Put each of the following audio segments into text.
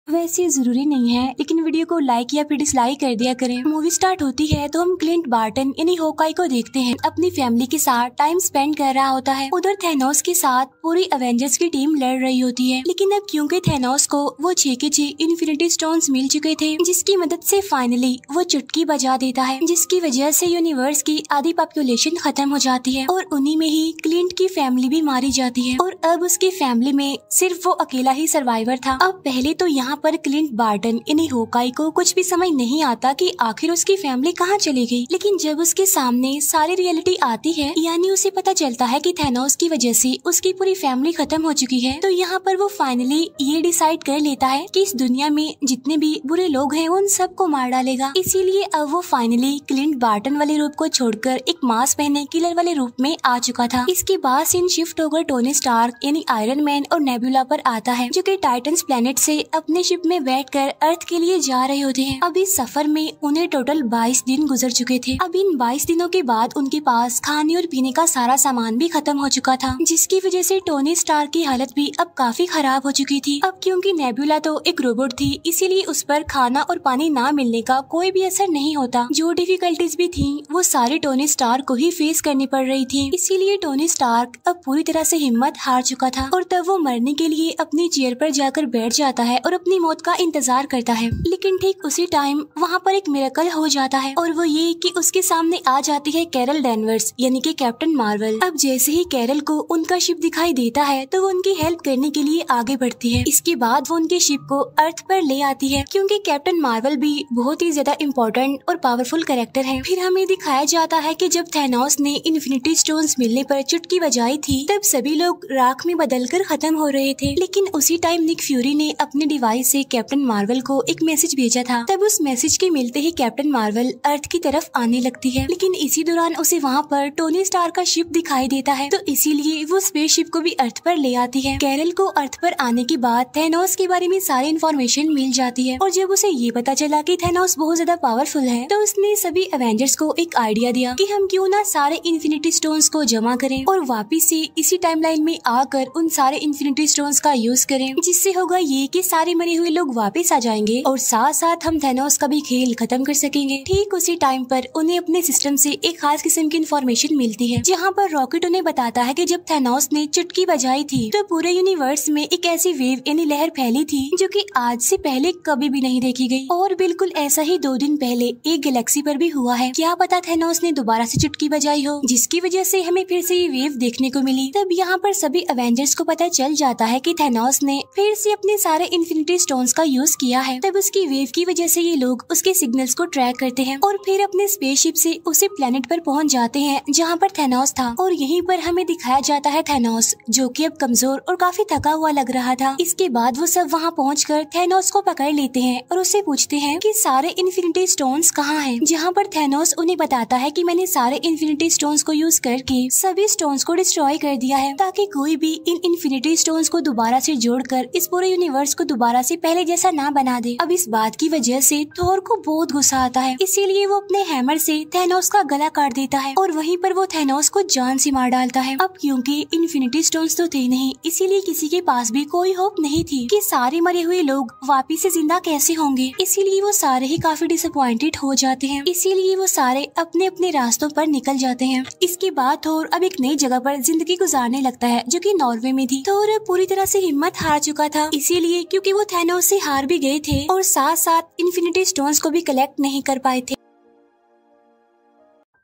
वैसे जरूरी नहीं है, लेकिन वीडियो को लाइक या फिर डिसलाइक कर दिया करें। मूवी स्टार्ट होती है तो हम क्लिंट बार्टन यानी होकाई को देखते हैं अपनी फैमिली के साथ टाइम स्पेंड कर रहा होता है। उधर थैनोस के साथ पूरी एवेंजर्स की टीम लड़ रही होती है, लेकिन अब क्योंकि थैनोस को वो 6 के 6 इन्फिनिटी स्टोन्स मिल चुके थे, जिसकी मदद से फाइनली वो चुटकी बजा देता है, जिसकी वजह से यूनिवर्स की आधी पॉपुलेशन खत्म हो जाती है और उन्हीं में ही क्लिंट की फैमिली भी मारी जाती है और अब उसकी फैमिली में सिर्फ वो अकेला ही सर्वाइवर था। अब पहले तो यहाँ पर क्लिंट बार्टन यानी होकाई को कुछ भी समझ नहीं आता कि आखिर उसकी फैमिली कहाँ चली गई, लेकिन जब उसके सामने सारी रियलिटी आती है, यानी उसे पता चलता है कि थैनोस की वजह से उसकी पूरी फैमिली खत्म हो चुकी है, तो यहाँ पर वो फाइनली ये डिसाइड कर लेता है कि इस दुनिया में जितने भी बुरे लोग हैं उन सबको मार डालेगा। इसीलिए अब वो फाइनली क्लिंट बार्टन वाले रूप को छोड़कर एक मास्क पहने किलर वाले रूप में आ चुका था। इसके बाद सीन शिफ्ट होकर टोनी स्टार्क यानी आयरन मैन और नेबुला पर आता है, जो कि टाइटन्स प्लेनेट से अपने शिप में बैठकर अर्थ के लिए जा रहे होते हैं। अब इस सफर में उन्हें टोटल 22 दिन गुजर चुके थे। अब इन 22 दिनों के बाद उनके पास खाने और पीने का सारा सामान भी खत्म हो चुका था, जिसकी वजह से टोनी स्टार्क की हालत भी अब काफी खराब हो चुकी थी। अब क्योंकि नेबुला तो एक रोबोट थी, इसीलिए उस पर खाना और पानी ना मिलने का कोई भी असर नहीं होता। जो डिफिकल्टीज भी थी वो सारी टोनी स्टार्क को ही फेस करनी पड़ रही थी। इसीलिए टोनी स्टार्क अब पूरी तरह से हिम्मत हार चुका था और तब वो मरने के लिए अपनी चेयर पर जाकर बैठ जाता है और अपनी मौत का इंतजार करता है। लेकिन ठीक उसी टाइम वहाँ पर एक मिरेकल हो जाता है और वो ये कि उसके सामने आ जाती है कैरल डैनवर्स यानी कि कैप्टन मार्वल। अब जैसे ही कैरल को उनका शिप दिखाई देता है तो वो उनकी हेल्प करने के लिए आगे बढ़ती है। इसके बाद वो उनके शिप को अर्थ पर ले आती है, क्योंकि कैप्टन मार्वल भी बहुत ही ज्यादा इम्पोर्टेंट और पावरफुल कैरेक्टर है। फिर हमें दिखाया जाता है कि जब थैनोस ने इन्फिनिटी स्टोन्स मिलने पर चुटकी बजाई थी, तब सभी लोग राख में बदलकर खत्म हो रहे थे। लेकिन उसी टाइम निक फ्यूरी ने अपने डिवाइस से कैप्टन मार्वल को एक मैसेज भेजा था। तब उस मैसेज के मिलते ही कैप्टन मार्वल अर्थ की तरफ आने लगती है, लेकिन इसी दौरान उसे वहाँ पर टोनी स्टार का शिप दिखाई देता है, तो इसीलिए वो स्पेसशिप को भी अर्थ पर ले आती है। कैरल को अर्थ पर आने के बाद थैनोस के बारे में सारी इन्फॉर्मेशन मिल जाती है और जब उसे ये पता चला कि थैनोस बहुत ज्यादा पावरफुल है, तो उसने सभी एवेंजर्स को एक आइडिया दिया कि हम क्यों ना सारे इन्फिनिटी स्टोन्स को जमा करें और वापिस से इसी टाइमलाइन में आकर उन सारे इन्फिनिटी स्टोन्स का यूज करें, जिससे होगा ये कि सारे मरे हुए लोग वापस आ जाएंगे और साथ साथ हम थैनोस का भी खेल खत्म कर सकेंगे। ठीक उसी टाइम पर उन्हें अपने सिस्टम से एक खास किस्म की इन्फॉर्मेशन मिलती है, जहाँ पर रॉकेट उन्हें बताता है कि जब थैनोस ने चुटकी बजाई थी तो पूरे यूनिवर्स में एक ऐसी वेव यानी लहर फैली थी जो कि आज से पहले कभी भी नहीं देखी गई, और बिल्कुल ऐसा ही 2 दिन पहले एक गैलेक्सी पर भी हुआ है। क्या पता थैनोस ने दोबारा से चुटकी बजाई हो, जिसकी वजह से हमें फिर से ये वेव देखने को मिली। तब यहाँ पर सभी एवेंजर्स को पता चल जाता है कि थैनोस ने फिर से अपने सारे इन्फिनिटी स्टोन्स का यूज किया है। तब उसकी वेव की वजह से ये लोग उसके सिग्नल्स को ट्रैक करते हैं और फिर अपने स्पेसशिप से उसी प्लेनेट पर पहुंच जाते हैं जहां पर थैनोस था, और यहीं पर हमें दिखाया जाता है थैनोस जो कि अब कमजोर और काफी थका हुआ लग रहा था। इसके बाद वो सब वहां पहुंचकर थैनोस को पकड़ लेते हैं और उससे पूछते हैं कि सारे इन्फिनिटी स्टोन्स कहाँ हैं, जहां पर थैनोस उन्हें बताता है कि मैंने सारे इन्फिनिटी स्टोन्स को यूज करके सभी स्टोन्स को डिस्ट्रॉय कर दिया है, ताकि कोई भी इन इन्फिनिटी स्टोन्स को दोबारा से जोड़कर इस पूरे यूनिवर्स को दोबारा से पहले जैसा ना बना दे। अब इस बात की वजह से थोर को बहुत गुस्सा आता है, इसीलिए वो अपने हैमर से थैनोस का गला काट देता है और वहीं पर वो थैनोस को जान से मार डालता है। अब क्योंकि इन्फिनिटी स्टोन्स तो थे नहीं, इसीलिए किसी के पास भी कोई होप नहीं थी कि सारे मरे हुए लोग वापिस से जिंदा कैसे होंगे। इसीलिए वो सारे ही काफी डिसअपॉइंटेड हो जाते हैं, इसीलिए वो सारे अपने अपने रास्तों पर निकल जाते हैं। इसके बाद थोर अब एक नई जगह पर जिंदगी गुजारने लगता है, जो कि नॉर्वे में थी। थोर पूरी तरह से हिम्मत हार चुका था, इसीलिए क्योंकि वो थैनोस से हार भी गए थे और साथ साथ इन्फिनिटी स्टोन्स को भी कलेक्ट नहीं कर पाए थे।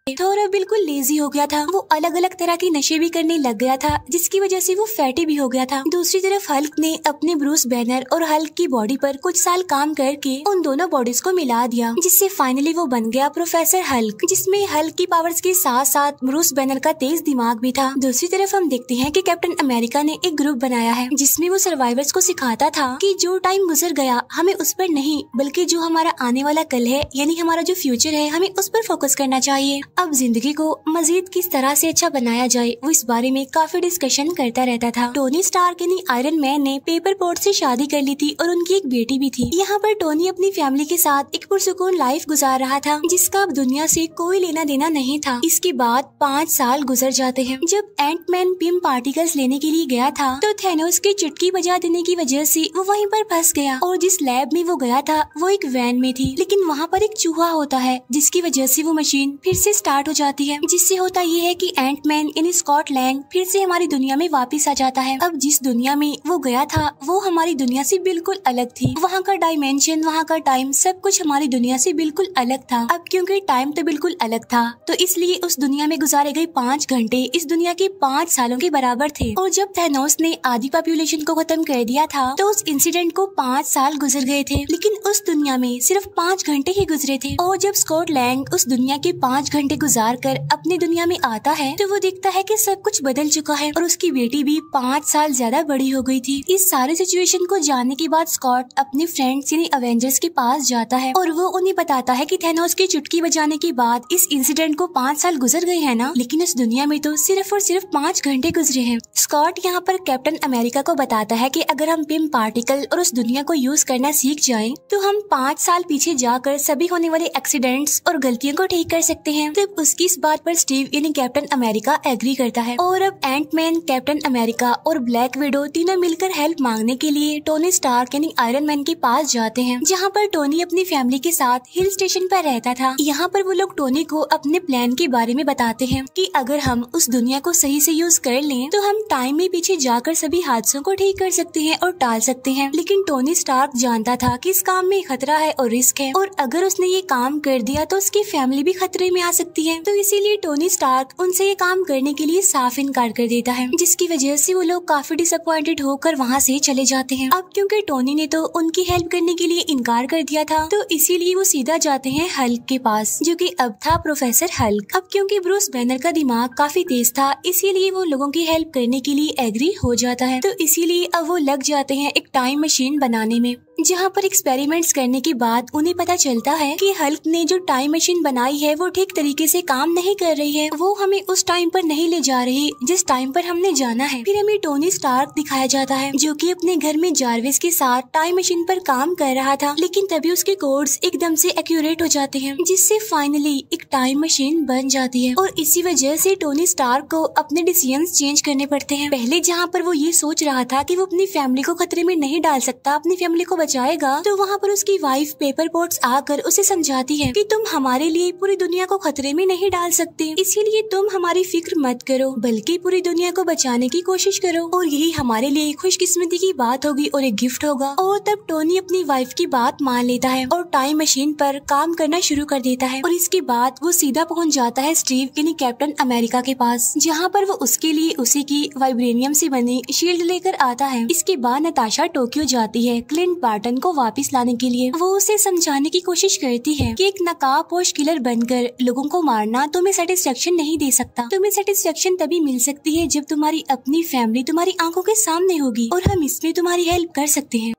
थोर बिल्कुल लेजी हो गया था, वो अलग अलग तरह के नशे भी करने लग गया था, जिसकी वजह से वो फैटी भी हो गया था। दूसरी तरफ हल्क ने अपने ब्रूस बैनर और हल्क की बॉडी पर कुछ साल काम करके उन दोनों बॉडीज को मिला दिया, जिससे फाइनली वो बन गया प्रोफेसर हल्क, जिसमें हल्क की पावर्स के साथ साथ ब्रूस बैनर का तेज दिमाग भी था। दूसरी तरफ हम देखते हैं कि कैप्टन अमेरिका ने एक ग्रुप बनाया है, जिसमें वो सर्वाइवर्स को सिखाता था कि जो टाइम गुजर गया हमें उस पर नहीं, बल्कि जो हमारा आने वाला कल है यानी हमारा जो फ्यूचर है हमें उस पर फोकस करना चाहिए। अब जिंदगी को मजीद किस तरह से अच्छा बनाया जाए वो इस बारे में काफी डिस्कशन करता रहता था। टोनी स्टार्क यानी आयरन मैन ने पेपर पोर्ट से शादी कर ली थी और उनकी एक बेटी भी थी। यहाँ पर टोनी अपनी फैमिली के साथ एक पुरसुकून लाइफ गुजार रहा था जिसका अब दुनिया से कोई लेना देना नहीं था। इसके बाद 5 साल गुजर जाते हैं। जब एंट मैन पिम पार्टिकल्स लेने के लिए गया था तो थैनोस की चुटकी बजा देने की वजह से वो वहीं पर फंस गया और जिस लैब में वो गया था वो एक वैन में थी, लेकिन वहाँ पर एक चूहा होता है जिसकी वजह से वो मशीन फिर से स्टार्ट हो जाती है, जिससे होता ये है कि एंट मैन यानी स्कॉट लैंग फिर से हमारी दुनिया में वापस आ जाता है। अब जिस दुनिया में वो गया था वो हमारी दुनिया से बिल्कुल अलग थी। वहाँ का डायमेंशन, वहाँ का टाइम, सब कुछ हमारी दुनिया से बिल्कुल अलग था। अब क्योंकि टाइम तो बिल्कुल अलग था तो इसलिए उस दुनिया में गुजारे गए 5 घंटे इस दुनिया के 5 सालों के बराबर थे। और जब थैनोस ने आधी पॉपुलेशन को खत्म कर दिया था तो उस इंसिडेंट को 5 साल गुजर गए थे, लेकिन उस दुनिया में सिर्फ 5 घंटे ही गुजरे थे। और जब स्कॉट लैंग उस दुनिया के 5 घंटे गुजार कर अपनी दुनिया में आता है तो वो देखता है कि सब कुछ बदल चुका है और उसकी बेटी भी 5 साल ज्यादा बड़ी हो गई थी। इस सारे सिचुएशन को जानने के बाद स्कॉट अपने फ्रेंड्स यानी अवेंजर्स के पास जाता है और वो उन्हें बताता है कि थैनोस की चुटकी बजाने के बाद इस इंसिडेंट को 5 साल गुजर गए हैं ना, लेकिन उस दुनिया में तो सिर्फ और सिर्फ 5 घंटे गुजरे हैं। स्कॉट यहाँ पर कैप्टन अमेरिका को बताता है कि अगर हम पिम पार्टिकल और उस दुनिया को यूज करना सीख जाएं तो हम 5 साल पीछे जाकर सभी होने वाले एक्सीडेंट्स और गलतियों को ठीक कर सकते हैं। तब उसकी इस बात पर स्टीव यानी कैप्टन अमेरिका एग्री करता है और अब एंटमैन, कैप्टन अमेरिका और ब्लैक विडो तीनों मिलकर हेल्प मांगने के लिए टोनी स्टार्क यानी आयरन मैन के पास जाते हैं, जहाँ पर टोनी अपनी फैमिली के साथ हिल स्टेशन पर रहता था। यहाँ पर वो लोग टोनी को अपने प्लान के बारे में बताते हैं कि अगर हम उस दुनिया को सही से यूज कर लें तो हम टाइम में पीछे जाकर सभी हादसों को ठीक कर सकते हैं और टाल सकते हैं। लेकिन टोनी स्टार्क जानता था कि इस काम में खतरा है और रिस्क है और अगर उसने ये काम कर दिया तो उसकी फैमिली भी खतरे में आ सकती है। तो इसीलिए टोनी स्टार्क उनसे ये काम करने के लिए साफ इनकार कर देता है, जिसकी वजह से वो लोग काफी डिसअपॉइंटेड होकर वहाँ से चले जाते हैं। अब क्योंकि टोनी ने तो उनकी हेल्प करने के लिए इनकार कर दिया था तो इसीलिए वो सीधा जाते हैं हल्क के पास, जो कि अब था प्रोफेसर हल्क। अब क्योंकि ब्रूस बैनर का दिमाग काफी तेज था इसीलिए वो लोगों की हेल्प करने के लिए एग्री हो जाता है। तो इसीलिए अब वो लग जाते हैं एक टाइम मशीन बनाने में, जहाँ पर एक्सपेरिमेंट्स करने के बाद उन्हें पता चलता है कि हल्क ने जो टाइम मशीन बनाई है वो ठीक तरीके से काम नहीं कर रही है, वो हमें उस टाइम पर नहीं ले जा रही जिस टाइम पर हमने जाना है। फिर हमें टोनी स्टार्क दिखाया जाता है जो कि अपने घर में जारविस के साथ टाइम मशीन पर काम कर रहा था, लेकिन तभी उसके कोड्स एकदम से एक्यूरेट हो जाते हैं जिससे फाइनली एक टाइम मशीन बन जाती है। और इसी वजह से टोनी स्टार्क को अपने डिसीजंस चेंज करने पड़ते हैं। पहले जहाँ पर वो ये सोच रहा था कि वो अपनी फैमिली को खतरे में नहीं डाल सकता, अपनी फैमिली को बचाएगा, तो वहाँ पर उसकी वाइफ पेपर पोर्ट्स आकर उसे समझाती है कि तुम हमारे लिए पूरी दुनिया को खतरे में नहीं डाल सकते, इसीलिए तुम हमारी फिक्र मत करो बल्कि पूरी दुनिया को बचाने की कोशिश करो और यही हमारे लिए खुशकिस्मती की बात होगी और एक गिफ्ट होगा। और तब टोनी अपनी वाइफ की बात मान लेता है और टाइम मशीन पर काम करना शुरू कर देता है। और इसके बाद वो सीधा पहुँच जाता है स्टीव यानी कैप्टन अमेरिका के पास, जहाँ पर वो उसके लिए उसी की वाइब्रेनियम से बनी शील्ड लेकर आता है। इसके बाद नताशा टोक्यो जाती है क्लिंट बार्टन को वापस लाने के लिए। वो उसे समझाने की कोशिश करती है कि एक नकाबपोश किलर बनकर लोगों को मारना तुम्हें सेटिस्फेक्शन नहीं दे सकता। तुम्हें सेटिस्फेक्शन तभी मिल सकती है जब तुम्हारी अपनी फैमिली तुम्हारी आंखों के सामने होगी और हम इसमें तुम्हारी हेल्प कर सकते हैं।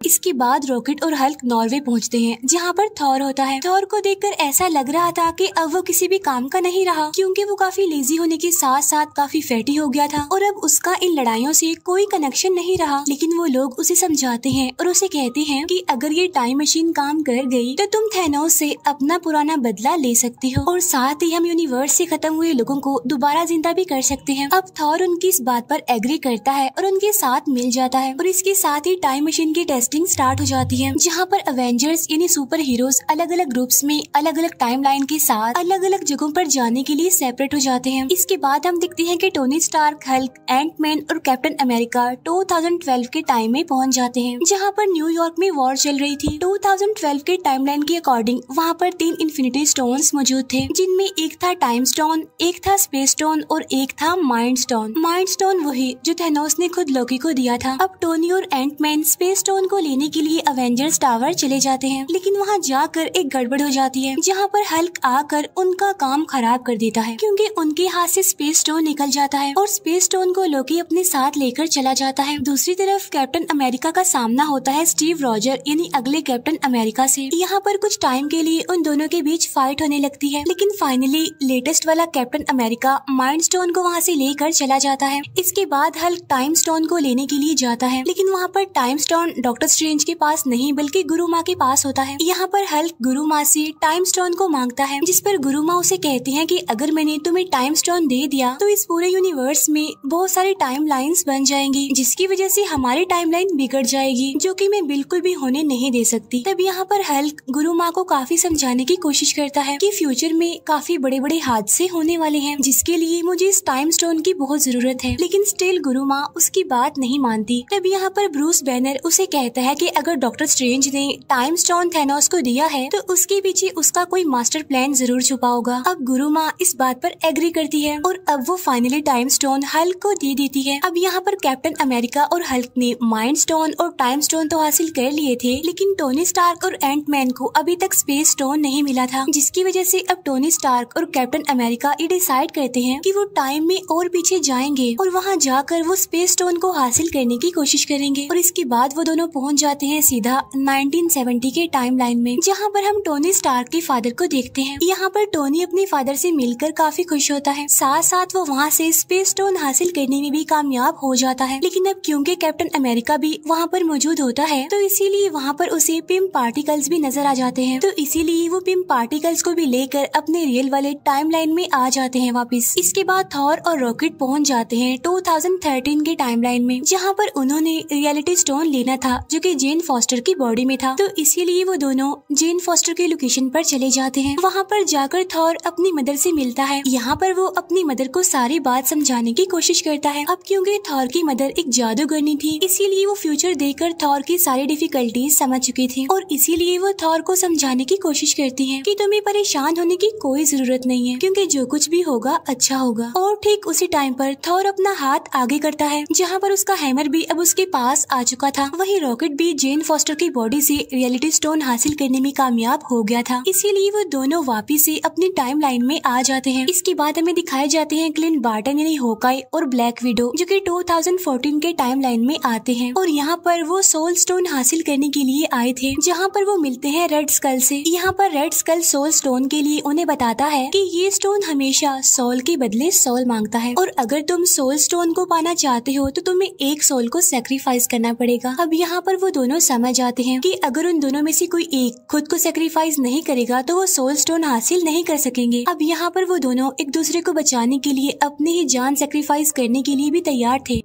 इसके बाद रॉकेट और हल्क नॉर्वे पहुंचते हैं, जहां पर थॉर होता है। थॉर को देखकर ऐसा लग रहा था कि अब वो किसी भी काम का नहीं रहा, क्योंकि वो काफी लेजी होने के साथ साथ काफी फैटी हो गया था और अब उसका इन लड़ाइयों से कोई कनेक्शन नहीं रहा। लेकिन वो लोग उसे समझाते हैं और उसे कहते हैं कि अगर ये टाइम मशीन काम कर गई तो तुम थैनोस से अपना पुराना बदला ले सकती हो और साथ ही हम यूनिवर्स से खत्म हुए लोगों को दोबारा जिंदा भी कर सकते हैं। अब थॉर उनकी इस बात पर एग्री करता है और उनके साथ मिल जाता है और इसके साथ ही टाइम मशीन की टेस्टिंग स्टार्ट हो जाती है, जहाँ पर अवेंजर्स यानी सुपर हीरोज अलग अलग ग्रुप्स में अलग अलग टाइमलाइन के साथ अलग अलग जगहों पर जाने के लिए सेपरेट हो जाते हैं। इसके बाद हम देखते हैं कि टोनी स्टार्क, हल्क, एंटमैन और कैप्टन अमेरिका 2012 के टाइम में पहुंच जाते हैं, जहाँ पर न्यूयॉर्क में वॉर चल रही थी। 2012 के टाइमलाइन के अकॉर्डिंग वहाँ पर 3 इन्फिनिटी स्टोन्स मौजूद थे, जिनमें एक था टाइम स्टोन, एक था स्पेस स्टोन और एक था माइंड स्टोन। माइंड स्टोन वही जो थैनोस ने खुद लोकी को दिया था। अब टोनी और एंटमैन स्पेस स्टोन को लेने के लिए अवेंजर्स टावर चले जाते हैं, लेकिन वहाँ जाकर एक गड़बड़ हो जाती है, जहाँ पर हल्क आकर उनका काम खराब कर देता है, क्योंकि उनके हाथ से स्पेस स्टोन निकल जाता है और स्पेस स्टोन को लोकी अपने साथ लेकर चला जाता है। दूसरी तरफ कैप्टन अमेरिका का सामना होता है स्टीव रॉजर यानी अगले कैप्टन अमेरिका से। यहाँ पर कुछ टाइम के लिए उन दोनों के बीच फाइट होने लगती है, लेकिन फाइनली लेटेस्ट वाला कैप्टन अमेरिका माइंड स्टोन को वहाँ से लेकर चला जाता है। इसके बाद हल्क टाइम स्टोन को लेने के लिए जाता है, लेकिन वहाँ पर टाइम स्टोन डॉक्टर स्ट्रेंज के पास नहीं बल्कि गुरु माँ के पास होता है। यहाँ पर हल्क गुरु माँ से टाइम स्टोन को मांगता है, जिस पर गुरु माँ उसे कहती है कि अगर मैंने तुम्हें टाइम स्टोन दे दिया तो इस पूरे यूनिवर्स में बहुत सारी टाइम लाइन्स बन जाएंगी, जिसकी वजह से हमारी टाइमलाइन बिगड़ जाएगी, जो कि मैं बिल्कुल भी होने नहीं दे सकती। तब यहाँ पर हल्क गुरु माँ को काफी समझाने की कोशिश करता है कि फ्यूचर में काफी बड़े बड़े हादसे होने वाले हैं, जिसके लिए मुझे इस टाइम स्टोन की बहुत जरूरत है, लेकिन स्टिल गुरु माँ उसकी बात नहीं मानती। तब यहाँ पर ब्रूस बैनर उसे कहता है कि अगर डॉक्टर स्ट्रेंज ने टाइम स्टोन थैनोस को दिया है तो उसके पीछे उसका कोई मास्टर प्लान जरूर छुपा होगा। अब गुरु माँ इस बात पर एग्री करती है और अब वो फाइनली टाइम स्टोन हल्क को दे देती है। अब यहाँ पर कैप्टन अमेरिका और हल्क ने माइंड स्टोन और टाइम स्टोन तो हासिल कर लिए थे, लेकिन टोनी स्टार्क और एंट मैन को अभी तक स्पेस स्टोन नहीं मिला था, जिसकी वजह से अब टोनी स्टार्क और कैप्टन अमेरिका ये डिसाइड करते हैं कि वो टाइम में और पीछे जाएंगे और वहाँ जाकर वो स्पेस स्टोन को हासिल करने की कोशिश करेंगे। और इसके बाद वो दोनों पहुँच जाते हैं सीधा 1970 के टाइमलाइन में, जहाँ पर हम टोनी स्टार्क के फादर को देखते हैं। यहाँ पर टोनी अपने फादर से मिलकर काफी खुश होता है, साथ साथ वो वहाँ से स्पेस स्टोन हासिल करने में भी कामयाब हो जाता है। लेकिन अब क्योंकि कैप्टन अमेरिका भी वहाँ पर मौजूद होता है तो इसीलिए वहाँ पर उसे पिम पार्टिकल्स भी नजर आ जाते हैं, तो इसीलिए वो पिम पार्टिकल्स को भी लेकर अपने रियल वाले टाइमलाइन में आ जाते हैं वापस। इसके बाद थॉर और रॉकेट पहुँच जाते हैं 2013 के टाइमलाइन में, जहाँ पर उन्होंने रियलिटी स्टोन लेना था जो कि जेन फॉस्टर की बॉडी में था, तो इसीलिए वो दोनों जेन फॉस्टर के लोकेशन पर चले जाते हैं। वहाँ पर जाकर थॉर अपनी मदर से मिलता है। यहाँ पर वो अपनी मदर को सारी बात समझाने की कोशिश करता है। अब क्योंकि थॉर की मदर एक जादूगरनी थी, इसीलिए वो फ्यूचर देखकर थॉर की सारी डिफिकल्टीज समझ चुकी थी और इसीलिए वो थॉर को समझाने की कोशिश करती है कि तुम्हें परेशान होने की कोई जरूरत नहीं है, क्योंकि जो कुछ भी होगा अच्छा होगा। और ठीक उसी टाइम पर थॉर अपना हाथ आगे करता है, जहाँ पर उसका हैमर भी अब उसके पास आ चुका था। वही रॉकेट भी जेन फॉस्टर की बॉडी से रियलिटी स्टोन हासिल करने में कामयाब हो गया था, इसीलिए वो दोनों वापिस से अपनी टाइमलाइन में आ जाते हैं। इसके बाद हमें दिखाए जाते हैं क्लिंट बार्टन यानी हॉकाई और ब्लैक विडो, जो कि 2014 के टाइमलाइन में आते हैं और यहाँ पर वो सोल स्टोन हासिल करने के लिए आए थे, जहाँ पर वो मिलते हैं रेड स्कल से। यहाँ पर रेड स्कल सोल स्टोन के लिए उन्हें बताता है कि ये स्टोन हमेशा सोल के बदले सोल मांगता है और अगर तुम सोल स्टोन को पाना चाहते हो तो तुम्हें एक सोल को सेक्रीफाइस करना पड़ेगा। अब यहाँ पर वो दोनों समझ जाते हैं कि अगर उन दोनों में से कोई एक खुद को सेक्रीफाइस नहीं करेगा तो वो सोल स्टोन हासिल नहीं कर सकेंगे। अब यहाँ पर वो दोनों एक दूसरे को बचाने के लिए अपनी ही जान सेक्रीफाइस करने के लिए भी तैयार थे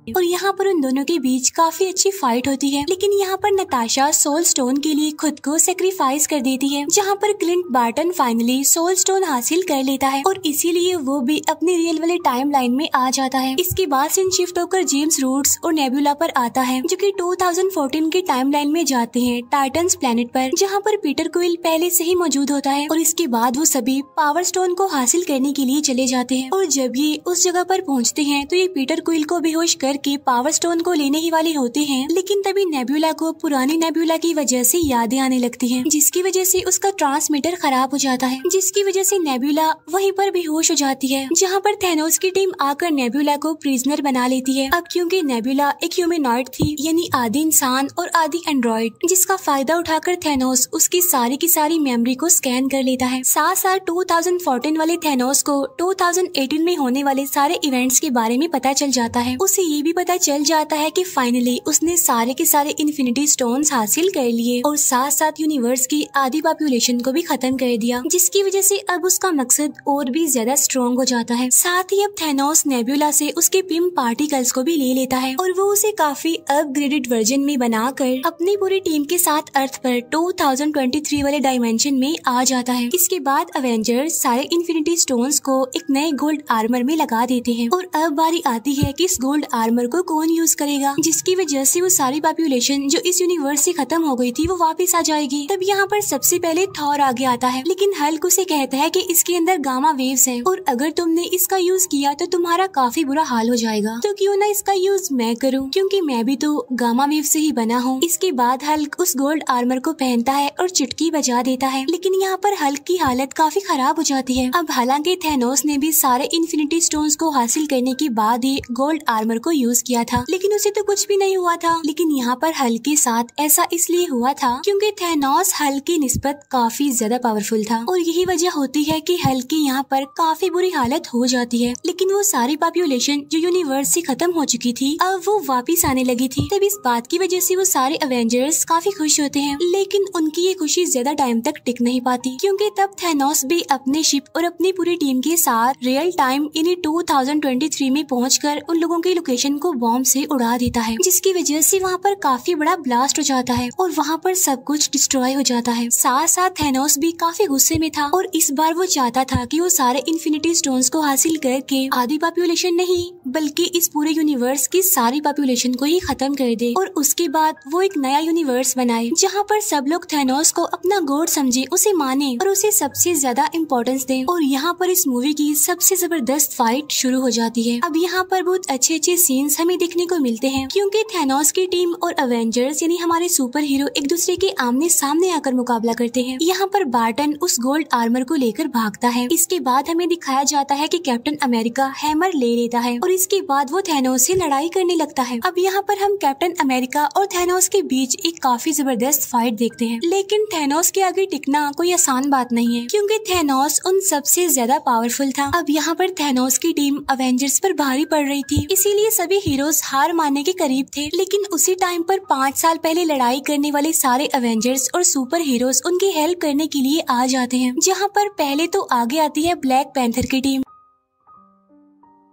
और यहाँ पर उन दोनों के बीच काफी अच्छी फाइट होती है। लेकिन यहाँ पर नताशा सोल स्टोन के लिए खुद को सेक्रीफाइस कर देती है, जहाँ पर Clint Barton finally soul stone हासिल कर लेता है और इसीलिए वो भी अपनी रियल वाले टाइमलाइन में आ जाता है। इसके बाद सीन शिफ्ट होकर जेम्स रूट्स और नेबुला पर आता है, जो कि 2014 के टाइमलाइन में जाते हैं टाइटन्स प्लेनेट पर, जहाँ पर पीटर क्विल पहले से ही मौजूद होता है। और इसके बाद वो सभी पावर स्टोन को हासिल करने के लिए चले जाते हैं और जब ये उस जगह पर पहुँचते हैं तो ये पीटर क्विल को बेहोश के पावर स्टोन को लेने ही वाले होते हैं। लेकिन तभी नेबुला को पुरानी नेबुला की वजह से यादें आने लगती हैं, जिसकी वजह से उसका ट्रांसमीटर खराब हो जाता है, जिसकी वजह से नेबुला वहीं पर बेहोश हो जाती है, जहां पर थैनोस की टीम आकर नेबुला को प्रिजनर बना लेती है। अब क्योंकि नेबुला एक ह्यूमनॉइड थी यानी आधी इंसान और आधी एंड्रॉइड, जिसका फायदा उठाकर थैनोस उसकी सारी की सारी मेमोरी को स्कैन कर लेता है। साथ साथ 2014 वाले थैनोस को 2018 में होने वाले सारे इवेंट्स के बारे में पता चल जाता है। उसे ये भी पता चल जाता है कि फाइनली उसने सारे के सारे इन्फिनिटी स्टोन्स हासिल कर लिए और साथ साथ यूनिवर्स की आधी पॉपुलेशन को भी खत्म कर दिया, जिसकी वजह से अब उसका मकसद और भी ज्यादा स्ट्रॉन्ग हो जाता है। साथ ही अब थैनोस नेबुला से उसके पिम पार्टिकल्स को भी ले लेता है और वो उसे काफी अपग्रेडेड वर्जन में बनाकर अपनी पूरी टीम के साथ अर्थ पर 2023 वाले डायमेंशन में आ जाता है। इसके बाद अवेंजर्स सारे इन्फिनिटी स्टोन्स को एक नए गोल्ड आर्मर में लगा देते हैं और अब बारी आती है कि इस गोल्ड आर्मर आर्मर को कौन यूज करेगा, जिसकी वजह से वो सारी पॉपुलेशन जो इस यूनिवर्स से खत्म हो गई थी वो वापस आ जाएगी। तब यहाँ पर सबसे पहले थॉर आगे आता है, लेकिन हल्क उसे कहता है कि इसके अंदर गामा वेव्स हैं और अगर तुमने इसका यूज किया तो तुम्हारा काफी बुरा हाल हो जाएगा, तो क्यों ना इसका यूज मैं करूँ, क्योंकि मैं भी तो गामा वेव से ही बना हूँ। इसके बाद हल्क उस गोल्ड आर्मर को पहनता है और चुटकी बजा देता है, लेकिन यहाँ पर हल्क की हालत काफी खराब हो जाती है। अब हालांकि थैनोस ने भी सारे इन्फिनिटी स्टोन्स को हासिल करने के बाद ही गोल्ड आर्मर को यूज किया था, लेकिन उसे तो कुछ भी नहीं हुआ था। लेकिन यहाँ पर हल्क के साथ ऐसा इसलिए हुआ था क्योंकि थैनोस हल्क की निस्बत काफी ज्यादा पावरफुल था और यही वजह होती है कि हल्क की यहाँ पर काफी बुरी हालत हो जाती है। लेकिन वो सारी पॉपुलेशन जो यूनिवर्स से खत्म हो चुकी थी अब वो वापिस आने लगी थी। तब इस बात की वजह से वो सारे अवेंजर्स काफी खुश होते हैं, लेकिन उनकी ये खुशी ज्यादा टाइम तक टिक नहीं पाती, क्योंकि तब थैनोस भी अपने शिप और अपनी पूरी टीम के साथ रियल टाइम यानी 2023 में पहुंचकर उन लोगों की लोकेशन को बॉम्ब से उड़ा देता है, जिसकी वजह से वहाँ पर काफी बड़ा ब्लास्ट हो जाता है और वहाँ पर सब कुछ डिस्ट्रॉय हो जाता है। साथ साथ थैनोस भी काफी गुस्से में था और इस बार वो चाहता था कि वो सारे इन्फिनिटी स्टोन्स को हासिल करके आधी पॉपुलेशन नहीं बल्कि इस पूरे यूनिवर्स की सारी पॉपुलेशन को ही खत्म कर दे और उसके बाद वो एक नया यूनिवर्स बनाए जहाँ पर सब लोग थैनोस को अपना गॉड समझे, उसे माने और उसे सबसे ज्यादा इम्पोर्टेंस दे। और यहाँ पर इस मूवी की सबसे जबरदस्त फाइट शुरू हो जाती है। अब यहाँ पर बहुत अच्छे अच्छे सीन्स हमें देखने को मिलते हैं, क्योंकि थैनोस की टीम और अवेंजर्स यानी हमारे सुपर हीरो एक दूसरे के आमने सामने आकर मुकाबला करते हैं। यहाँ पर बार्टन उस गोल्ड आर्मर को लेकर भागता है। इसके बाद हमें दिखाया जाता है कि कैप्टन अमेरिका हैमर ले लेता है और इसके बाद वो थैनोस से लड़ाई करने लगता है। अब यहाँ पर हम कैप्टन अमेरिका और थैनोस के बीच एक काफी जबरदस्त फाइट देखते हैं, लेकिन थैनोस के आगे टिकना कोई आसान बात नहीं है, क्योंकि थैनोस उन सबसे ज्यादा पावरफुल था। अब यहाँ पर थैनोस की टीम अवेंजर्स पर भारी पड़ रही थी, इसीलिए सभी हीरोज हार मानने के करीब थे। लेकिन उसी टाइम पर 5 साल पहले लड़ाई करने वाले सारे अवेंजर्स और सुपर हीरोज उनकी हेल्प करने के लिए आ जाते हैं, जहाँ पर पहले तो आगे आती है ब्लैक पैंथर की टीम।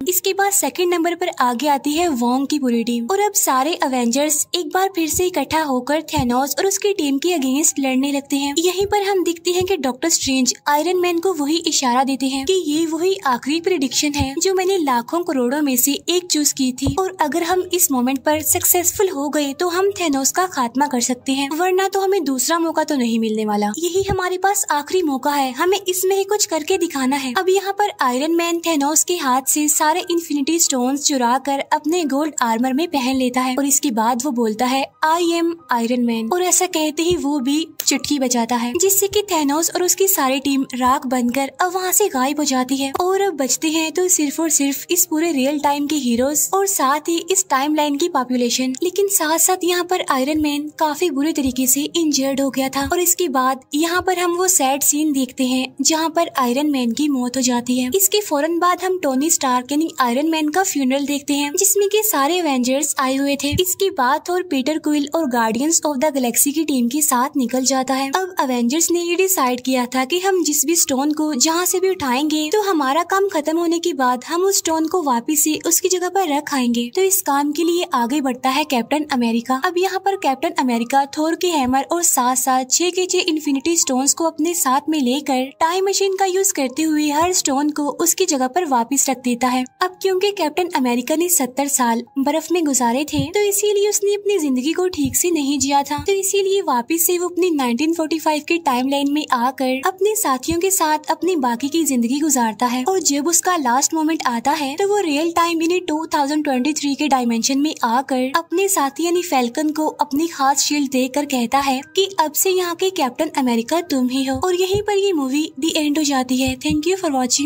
इसके बाद सेकंड नंबर पर आगे आती है वोंग की पूरी टीम और अब सारे अवेंजर्स एक बार फिर से इकट्ठा होकर थैनोस और उसकी टीम के अगेंस्ट लड़ने लगते हैं। यहीं पर हम देखते हैं कि डॉक्टर स्ट्रेंज आयरन मैन को वही इशारा देते हैं कि ये वही आखिरी प्रेडिक्शन है जो मैंने लाखों करोड़ों में से एक चूज की थी और अगर हम इस मोमेंट पर सक्सेसफुल हो गए तो हम थैनोस का खात्मा कर सकते हैं, वरना तो हमें दूसरा मौका तो नहीं मिलने वाला। यही हमारे पास आखिरी मौका है, हमें इसमें ही कुछ करके दिखाना है। अब यहाँ पर आयरन मैन थैनोस के हाथ से सारे इन्फिनिटी स्टोन्स चुरा कर अपने गोल्ड आर्मर में पहन लेता है और इसके बाद वो बोलता है आई एम आयरन मैन और ऐसा कहते ही वो भी चुटकी बजाता है, जिससे कि थैनोस और उसकी सारी टीम राख बनकर अब वहाँ से गायब हो जाती है और अब बचते हैं तो सिर्फ और सिर्फ इस पूरे रियल टाइम के हीरोज और साथ ही इस टाइमलाइन की पॉपुलेशन। लेकिन साथ साथ यहाँ पर आयरन मैन काफी बुरे तरीके से इंजर्ड हो गया था और इसके बाद यहाँ पर हम वो सैड सीन देखते हैं जहाँ पर आयरन मैन की मौत हो जाती है। इसके फौरन बाद हम टोनी स्टार्क यानी आयरन मैन का फ्यूनरल देखते हैं, जिसमें के सारे एवेंजर्स आए हुए थे। इसके बाद थोर पीटर क्विल और गार्डियंस ऑफ द गैलेक्सी की टीम के साथ निकल जाता है। अब एवेंजर्स ने ये डिसाइड किया था कि हम जिस भी स्टोन को जहाँ से भी उठाएंगे तो हमारा काम खत्म होने के बाद हम उस स्टोन को वापिस से उसकी जगह पर रख आएंगे। तो इस काम के लिए आगे बढ़ता है कैप्टन अमेरिका। अब यहाँ पर कैप्टन अमेरिका थोर के हैमर और साथ साथ 6 के 6 इन्फिनिटी स्टोन्स को अपने साथ में लेकर टाइम मशीन का यूज करते हुए हर स्टोन को उसकी जगह पर वापिस रख देता है। अब क्योंकि कैप्टन अमेरिका ने 70 साल बर्फ में गुजारे थे तो इसीलिए उसने अपनी जिंदगी को ठीक से नहीं जिया था, तो इसीलिए वापस से वो अपनी 1945 के टाइमलाइन में आकर अपने साथियों के साथ अपनी बाकी की जिंदगी गुजारता है। और जब उसका लास्ट मोमेंट आता है तो वो रियल टाइम यानी 2023 के डायमेंशन में आकर अपने साथी यानी फैल्कन को अपनी खास शील्ड देकर कहता है कि अब से यहाँ के कैप्टन अमेरिका तुम ही हो। और यहीं पर ये मूवी दी एंड हो जाती है। Thank you for watching.